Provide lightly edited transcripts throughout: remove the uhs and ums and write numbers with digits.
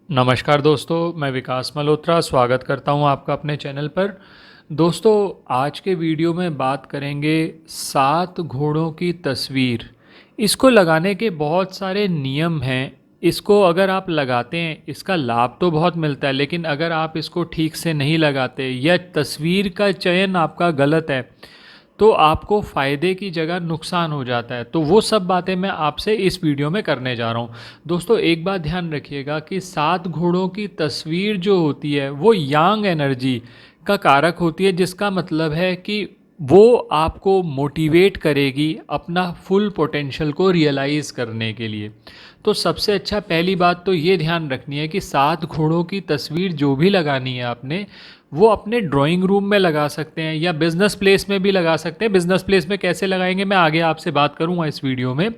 नमस्कार दोस्तों, मैं विकास मल्होत्रा स्वागत करता हूं आपका अपने चैनल पर। दोस्तों, आज के वीडियो में बात करेंगे 7 घोड़ों की तस्वीर। इसको लगाने के बहुत सारे नियम हैं। इसको अगर आप लगाते हैं, इसका लाभ तो बहुत मिलता है, लेकिन अगर आप इसको ठीक से नहीं लगाते या तस्वीर का चयन आपका गलत है तो आपको फ़ायदे की जगह नुकसान हो जाता है। तो वो सब बातें मैं आपसे इस वीडियो में करने जा रहा हूँ। दोस्तों, एक बात ध्यान रखिएगा कि 7 घोड़ों की तस्वीर जो होती है वो यांग एनर्जी का कारक होती है, जिसका मतलब है कि वो आपको मोटिवेट करेगी अपना फुल पोटेंशियल को रियलाइज़ करने के लिए। तो सबसे अच्छा पहली बात तो ये ध्यान रखनी है कि 7 घोड़ों की तस्वीर जो भी लगानी है आपने, वो अपने ड्राइंग रूम में लगा सकते हैं या बिज़नेस प्लेस में भी लगा सकते हैं। बिज़नेस प्लेस में कैसे लगाएंगे मैं आगे आपसे बात करूंगा इस वीडियो में,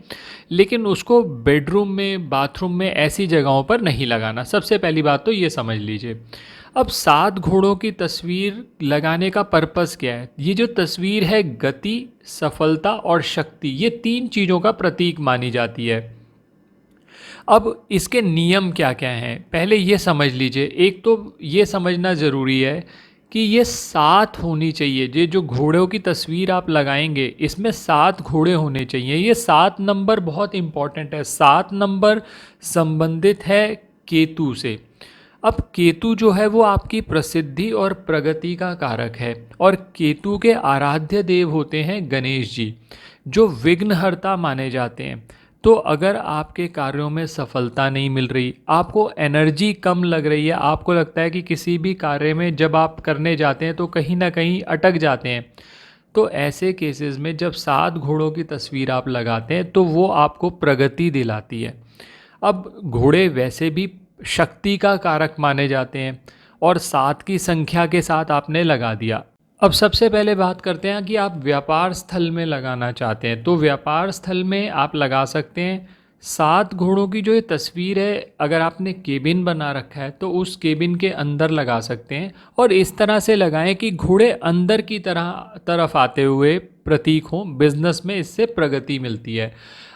लेकिन उसको बेडरूम में, बाथरूम में, ऐसी जगहों पर नहीं लगाना। सबसे पहली बात तो ये समझ लीजिए। अब 7 घोड़ों की तस्वीर लगाने का पर्पस क्या है? ये जो तस्वीर है गति, सफलता और शक्ति, ये 3 चीज़ों का प्रतीक मानी जाती है। अब इसके नियम क्या क्या हैं पहले ये समझ लीजिए। एक तो ये समझना ज़रूरी है कि ये 7 होनी चाहिए। ये जो घोड़ों की तस्वीर आप लगाएंगे इसमें 7 घोड़े होने चाहिए। ये 7 नंबर बहुत इम्पॉर्टेंट है। 7 नंबर संबंधित है केतु से। अब केतु जो है वो आपकी प्रसिद्धि और प्रगति का कारक है, और केतु के आराध्य देव होते हैं गणेश जी, जो विघ्नहर्ता माने जाते हैं। तो अगर आपके कार्यों में सफलता नहीं मिल रही, आपको एनर्जी कम लग रही है, आपको लगता है कि किसी भी कार्य में जब आप करने जाते हैं तो कहीं ना कहीं अटक जाते हैं, तो ऐसे केसेस में जब 7 घोड़ों की तस्वीर आप लगाते हैं तो वो आपको प्रगति दिलाती है। अब घोड़े वैसे भी शक्ति का कारक माने जाते हैं, और 7 की संख्या के साथ आपने लगा दिया। अब सबसे पहले बात करते हैं कि आप व्यापार स्थल में लगाना चाहते हैं, तो व्यापार स्थल में आप लगा सकते हैं। 7 घोड़ों की जो ये तस्वीर है, अगर आपने केबिन बना रखा है तो उस केबिन के अंदर लगा सकते हैं, और इस तरह से लगाएं कि घोड़े अंदर की तरफ आते हुए प्रतीक हों। बिजनेस में इससे प्रगति मिलती है।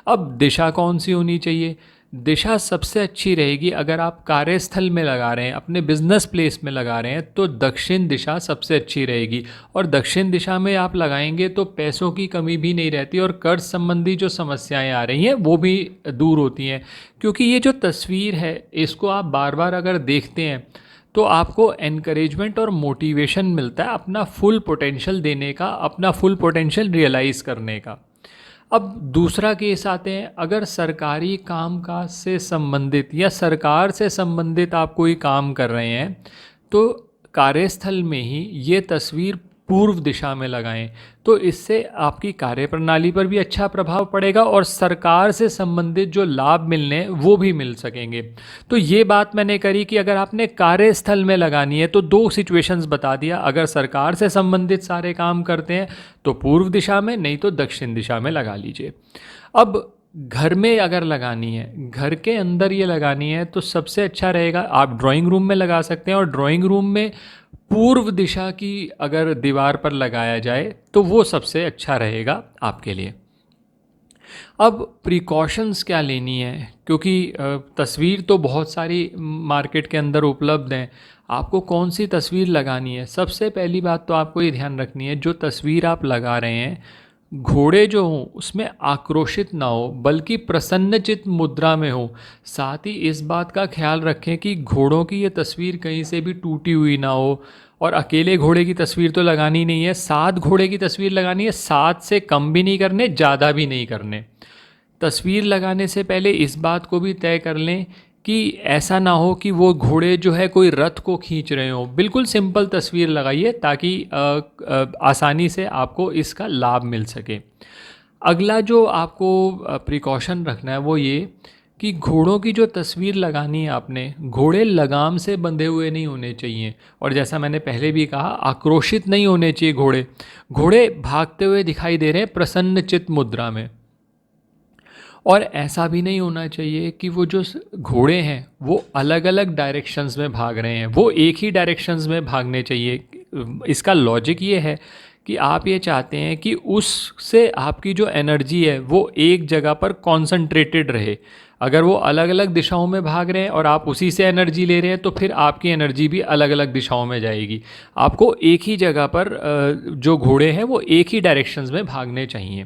अब दिशा कौन सी होनी चाहिए? दिशा सबसे अच्छी रहेगी अगर आप कार्यस्थल में लगा रहे हैं, अपने बिजनेस प्लेस में लगा रहे हैं, तो दक्षिण दिशा सबसे अच्छी रहेगी। और दक्षिण दिशा में आप लगाएंगे तो पैसों की कमी भी नहीं रहती, और कर्ज संबंधी जो समस्याएं आ रही हैं वो भी दूर होती हैं। क्योंकि ये जो तस्वीर है इसको आप बार बार अगर देखते हैं तो आपको एनकरेजमेंट और मोटिवेशन मिलता है अपना फुल पोटेंशियल देने का, अपना फुल पोटेंशियल रियलाइज़ करने का। अब दूसरा केस आते हैं, अगर सरकारी कामकाज से संबंधित या सरकार से संबंधित आप कोई काम कर रहे हैं तो कार्यस्थल में ही ये तस्वीर पूर्व दिशा में लगाएं। तो इससे आपकी कार्यप्रणाली पर भी अच्छा प्रभाव पड़ेगा, और सरकार से संबंधित जो लाभ मिलने हैं वो भी मिल सकेंगे। तो ये बात मैंने करी कि अगर आपने कार्यस्थल में लगानी है तो 2 सिचुएशंस बता दिया। अगर सरकार से संबंधित सारे काम करते हैं तो पूर्व दिशा में, नहीं तो दक्षिण दिशा में लगा लीजिए। अब घर में अगर लगानी है, घर के अंदर ये लगानी है, तो सबसे अच्छा रहेगा आप ड्राइंग रूम में लगा सकते हैं, और ड्राइंग रूम में पूर्व दिशा की अगर दीवार पर लगाया जाए तो वो सबसे अच्छा रहेगा आपके लिए। अब प्रिकॉशंस क्या लेनी है, क्योंकि तस्वीर तो बहुत सारी मार्केट के अंदर उपलब्ध हैं। आपको कौन सी तस्वीर लगानी है? सबसे पहली बात तो आपको ये ध्यान रखनी है, जो तस्वीर आप लगा रहे हैं घोड़े जो हों उसमें आक्रोशित ना हो, बल्कि प्रसन्नचित मुद्रा में हो। साथ ही इस बात का ख्याल रखें कि घोड़ों की ये तस्वीर कहीं से भी टूटी हुई ना हो। और अकेले घोड़े की तस्वीर तो लगानी नहीं है, 7 घोड़े की तस्वीर लगानी है। 7 से कम भी नहीं करने, ज़्यादा भी नहीं करने। तस्वीर लगाने से पहले इस बात को भी तय कर लें कि ऐसा ना हो कि वो घोड़े जो है कोई रथ को खींच रहे हो। बिल्कुल सिंपल तस्वीर लगाइए ताकि आसानी से आपको इसका लाभ मिल सके। अगला जो आपको प्रिकॉशन रखना है वो ये कि घोड़ों की जो तस्वीर लगानी है आपने, घोड़े लगाम से बंधे हुए नहीं होने चाहिए, और जैसा मैंने पहले भी कहा आक्रोशित नहीं होने चाहिए घोड़े। घोड़े भागते हुए दिखाई दे रहे हैं प्रसन्नचित मुद्रा में। और ऐसा भी नहीं होना चाहिए कि वो जो घोड़े हैं वो अलग अलग डायरेक्शंस में भाग रहे हैं, वो एक ही डायरेक्शंस में भागने चाहिए। इसका लॉजिक ये है कि आप ये चाहते हैं कि उससे आपकी जो एनर्जी है वो एक जगह पर कॉन्संट्रेटेड रहे। अगर वो अलग अलग दिशाओं में भाग रहे हैं और आप उसी से एनर्जी ले रहे हैं तो फिर आपकी एनर्जी भी अलग अलग दिशाओं में जाएगी। आपको एक ही जगह पर जो घोड़े हैं वो एक ही डायरेक्शंस में भागने चाहिए।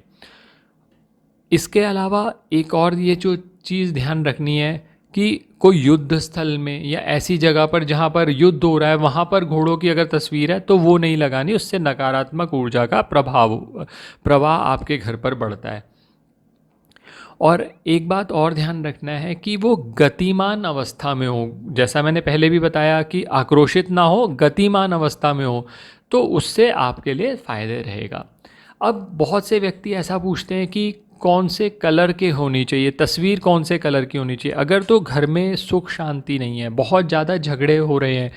इसके अलावा एक और ये जो चीज़ ध्यान रखनी है कि कोई युद्ध स्थल में या ऐसी जगह पर जहाँ पर युद्ध हो रहा है वहाँ पर घोड़ों की अगर तस्वीर है तो वो नहीं लगानी, उससे नकारात्मक ऊर्जा का प्रवाह आपके घर पर बढ़ता है। और एक बात और ध्यान रखना है कि वो गतिमान अवस्था में हो, जैसा मैंने पहले भी बताया कि आक्रोशित ना हो, गतिमान अवस्था में हो, तो उससे आपके लिए फ़ायदे रहेगा। अब बहुत से व्यक्ति ऐसा पूछते हैं कि कौन से कलर के होनी चाहिए, तस्वीर कौन से कलर की होनी चाहिए। अगर तो घर में सुख शांति नहीं है, बहुत ज़्यादा झगड़े हो रहे हैं,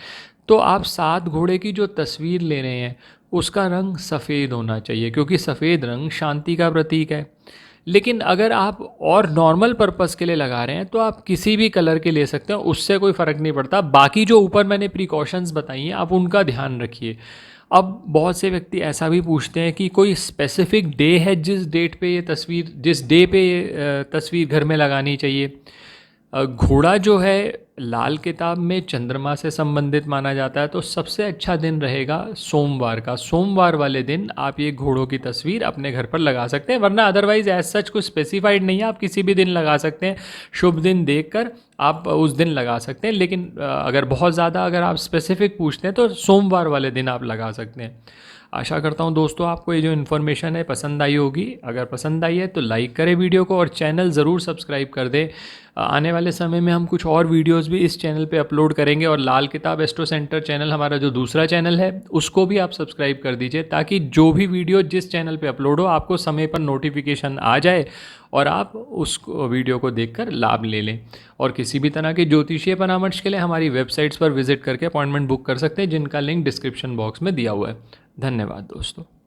तो आप 7 घोड़े की जो तस्वीर ले रहे हैं उसका रंग सफ़ेद होना चाहिए, क्योंकि सफ़ेद रंग शांति का प्रतीक है। लेकिन अगर आप और नॉर्मल पर्पस के लिए लगा रहे हैं तो आप किसी भी कलर के ले सकते हैं, उससे कोई फ़र्क नहीं पड़ता। बाकी जो ऊपर मैंने प्रिकॉशंस बताई हैं आप उनका ध्यान रखिए। अब बहुत से व्यक्ति ऐसा भी पूछते हैं कि कोई स्पेसिफिक डे है जिस डेट पे ये तस्वीर, जिस डे पे ये तस्वीर घर में लगानी चाहिए। घोड़ा जो है लाल किताब में चंद्रमा से संबंधित माना जाता है, तो सबसे अच्छा दिन रहेगा सोमवार का। सोमवार वाले दिन आप ये घोड़ों की तस्वीर अपने घर पर लगा सकते हैं, वरना अदरवाइज एज सच कुछ स्पेसिफाइड नहीं है, आप किसी भी दिन लगा सकते हैं। शुभ दिन देखकर आप उस दिन लगा सकते हैं, लेकिन अगर बहुत ज़्यादा अगर आप स्पेसिफिक पूछते हैं तो सोमवार वाले दिन आप लगा सकते हैं। आशा करता हूँ दोस्तों आपको ये जो इन्फॉर्मेशन है पसंद आई होगी। अगर पसंद आई है तो लाइक करें वीडियो को और चैनल ज़रूर सब्सक्राइब कर दें। आने वाले समय में हम कुछ और वीडियोस भी इस चैनल पे अपलोड करेंगे, और लाल किताब एस्ट्रो सेंटर चैनल हमारा जो दूसरा चैनल है उसको भी आप सब्सक्राइब कर दीजिए, ताकि जो भी वीडियो जिस चैनल पे अपलोड हो आपको समय पर नोटिफिकेशन आ जाए और आप उस वीडियो को देखकर लाभ ले लें। और किसी भी तरह के ज्योतिषीय परामर्श के लिए हमारी वेबसाइट्स पर विजिट करके अपॉइंटमेंट बुक कर सकते हैं, जिनका लिंक डिस्क्रिप्शन बॉक्स में दिया हुआ है। धन्यवाद दोस्तों।